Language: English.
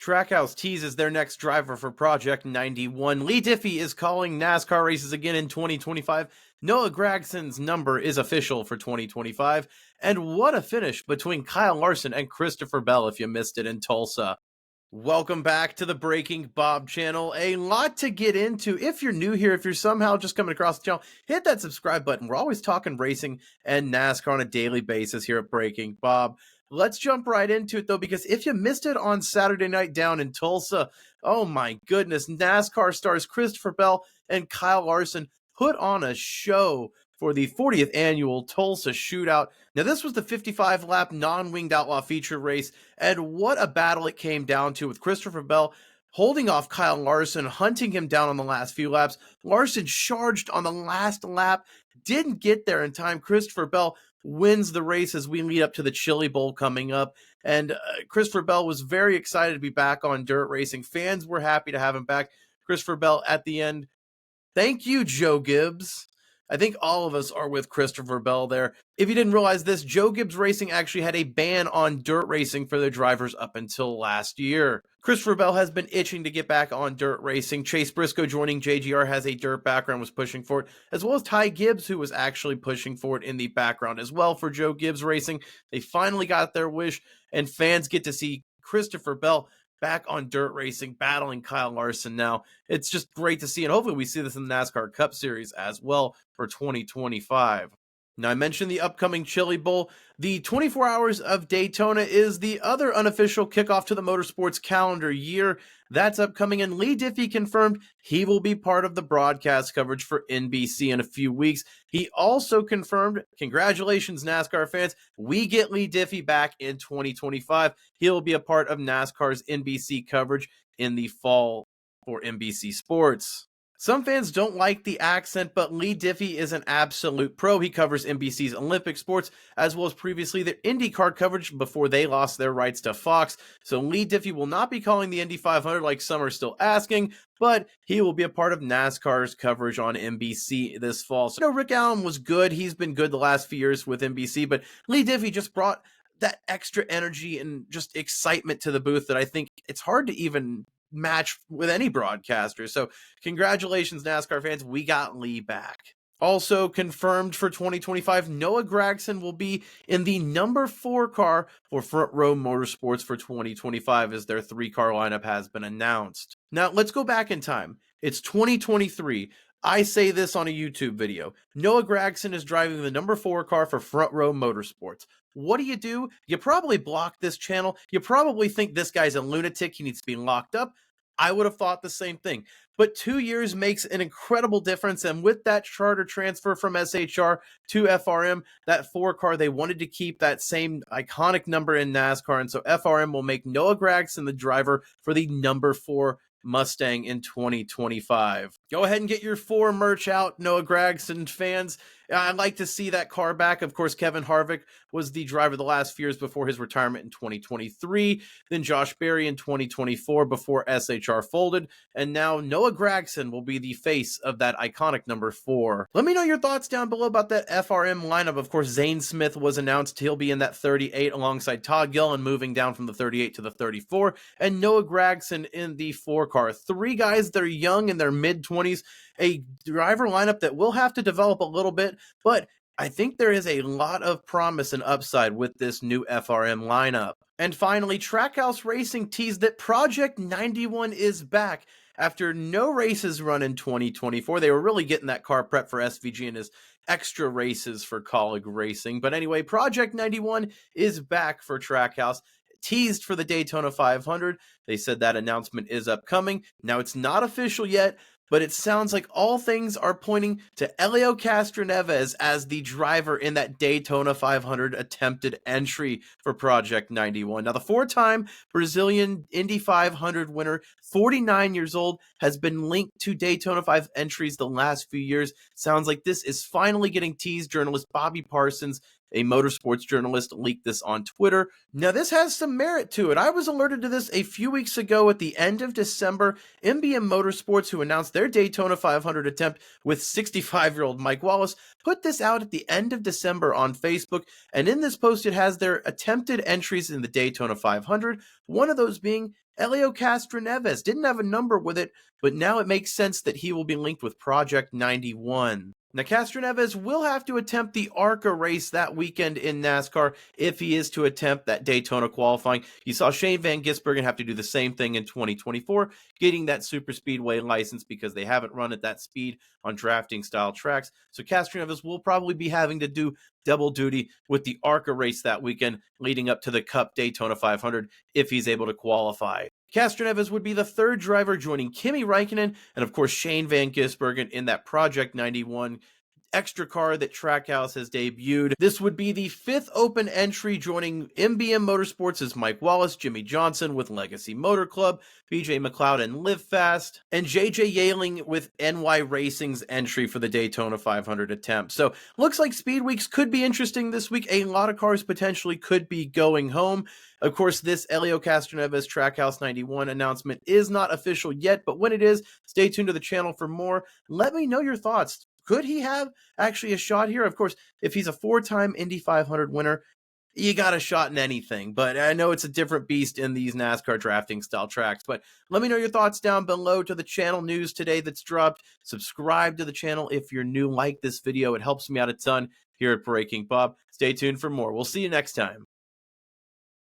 Trackhouse teases their next driver for Project 91. Leigh Diffey is calling NASCAR races again in 2025. Noah Gragson's number is official for 2025. And what a finish between Kyle Larson and Christopher Bell if you missed it in Tulsa. Welcome back to the Breaking Bob channel. A lot to get into. If you're new here, if you're somehow just coming across the channel, hit that subscribe button. We're always talking racing and NASCAR on a daily basis here at Breaking Bob. Let's jump right into it, though, because if you missed it on Saturday night down in Tulsa, oh my goodness, NASCAR stars Christopher Bell and Kyle Larson put on a show for the 40th annual Tulsa Shootout. Now, this was the 55-lap non-winged outlaw feature race, and what a battle it came down to with Christopher Bell holding off Kyle Larson, hunting him down on the last few laps. Larson charged on the last lap, didn't get there in time. Christopher Bell wins the race as we lead up to the Chili Bowl coming up. And Christopher Bell was very excited to be back on dirt racing. Fans were happy to have him back. Christopher Bell at the end. Thank you, Joe Gibbs. I think all of us are with Christopher Bell there. If you didn't realize this, Joe Gibbs Racing actually had a ban on dirt racing for their drivers up until last year. Christopher Bell has been itching to get back on dirt racing. Chase Briscoe joining JGR has a dirt background, was pushing for it, as well as Ty Gibbs, who was actually pushing for it in the background as well for Joe Gibbs Racing. They finally got their wish, and fans get to see Christopher Bell back on dirt racing, battling Kyle Larson now. It's just great to see, and hopefully we see this in the NASCAR Cup Series as well for 2025. Now, I mentioned the upcoming Chili Bowl. The 24 Hours of Daytona is the other unofficial kickoff to the motorsports calendar year. That's upcoming, and Leigh Diffey confirmed he will be part of the broadcast coverage for NBC in a few weeks. He also confirmed, congratulations, NASCAR fans, we get Leigh Diffey back in 2025. He'll be a part of NASCAR's NBC coverage in the fall for NBC Sports. Some fans don't like the accent, but Leigh Diffey is an absolute pro. He covers NBC's Olympic sports, as well as previously their IndyCar coverage before they lost their rights to Fox. So Leigh Diffey will not be calling the Indy 500 like some are still asking, but he will be a part of NASCAR's coverage on NBC this fall. So Rick Allen was good. He's been good the last few years with NBC, but Leigh Diffey just brought that extra energy and just excitement to the booth that I think it's hard to even match with any broadcaster. So congratulations, NASCAR fans. We got Leigh back. Also confirmed for 2025, Noah Gragson will be in the number 4 car for Front Row Motorsports for 2025 as their 3-car lineup has been announced. Now, let's go back in time. It's 2023. I say this on a YouTube video. Noah Gragson is driving the number 4 car for Front Row Motorsports. What do? You probably block this channel. You probably think this guy's a lunatic. He needs to be locked up. I would have thought the same thing. But 2 years makes an incredible difference. And with that charter transfer from SHR to FRM, that 4 car, they wanted to keep that same iconic number in NASCAR. And so FRM will make Noah Gragson the driver for the number 4 Mustang in 2025. Go ahead and get your 4 merch out, Noah Gragson fans. I'd like to see that car back. Of course, Kevin Harvick was the driver the last few years before his retirement in 2023. Then Josh Berry in 2024 before SHR folded. And now Noah Gragson will be the face of that iconic number 4. Let me know your thoughts down below about that FRM lineup. Of course, Zane Smith was announced. He'll be in that 38 alongside Todd Gilliland, moving down from the 38 to the 34. And Noah Gragson in the 4 car. 3 guys that are young in their mid-20s. A driver lineup that will have to develop a little bit, but I think there is a lot of promise and upside with this new FRM lineup. And finally, Trackhouse Racing teased that Project 91 is back. After no races run in 2024, they were really getting that car prep for SVG and his extra races for Colleague Racing. But anyway, Project 91 is back for Trackhouse. Teased for the Daytona 500. They said that announcement is upcoming. Now, it's not official yet, but it sounds like all things are pointing to Helio Castroneves as the driver in that Daytona 500 attempted entry for Project 91. Now, the 4-time Brazilian Indy 500 winner, 49 years old, has been linked to Daytona 5 entries the last few years. Sounds like this is finally getting teased. Journalist Bobby Parsons, a motorsports journalist, leaked this on Twitter. Now, this has some merit to it. I was alerted to this a few weeks ago at the end of December. MBM Motorsports, who announced their Daytona 500 attempt with 65-year-old Mike Wallace, put this out at the end of December on Facebook. And in this post, it has their attempted entries in the Daytona 500, one of those being Helio Castroneves didn't have a number with it, but now it makes sense that he will be linked with Project 91. Now, Castroneves will have to attempt the ARCA race that weekend in NASCAR if he is to attempt that Daytona qualifying. You saw Shane Van Gisbergen have to do the same thing in 2024, getting that super speedway license because they haven't run at that speed on drafting style tracks. So Castroneves will probably be having to do double duty with the ARCA race that weekend leading up to the Cup Daytona 500 if he's able to qualify. Castroneves would be the third driver joining Kimi Räikkönen and, of course, Shane Van Gisbergen in that Project 91 extra car that Trackhouse has debuted. This would be the fifth open entry, joining MBM Motorsports' Mike Wallace, Jimmy Johnson with Legacy Motor Club, BJ McLeod and Live Fast, and JJ Yaling with NY Racing's entry for the Daytona 500 attempt. So looks like Speed Weeks could be interesting this week. A lot of cars potentially could be going home. Of course, this Helio Castroneves Trackhouse 91 announcement is not official yet, but when it is, stay tuned to the channel for more. Let me know your thoughts. Could he have actually a shot here? Of course, if he's a four-time Indy 500 winner, you got a shot in anything. But I know it's a different beast in these NASCAR drafting style tracks. But let me know your thoughts down below to the channel news today that's dropped. Subscribe to the channel if you're new. Like this video. It helps me out a ton here at Breaking Bob. Stay tuned for more. We'll see you next time.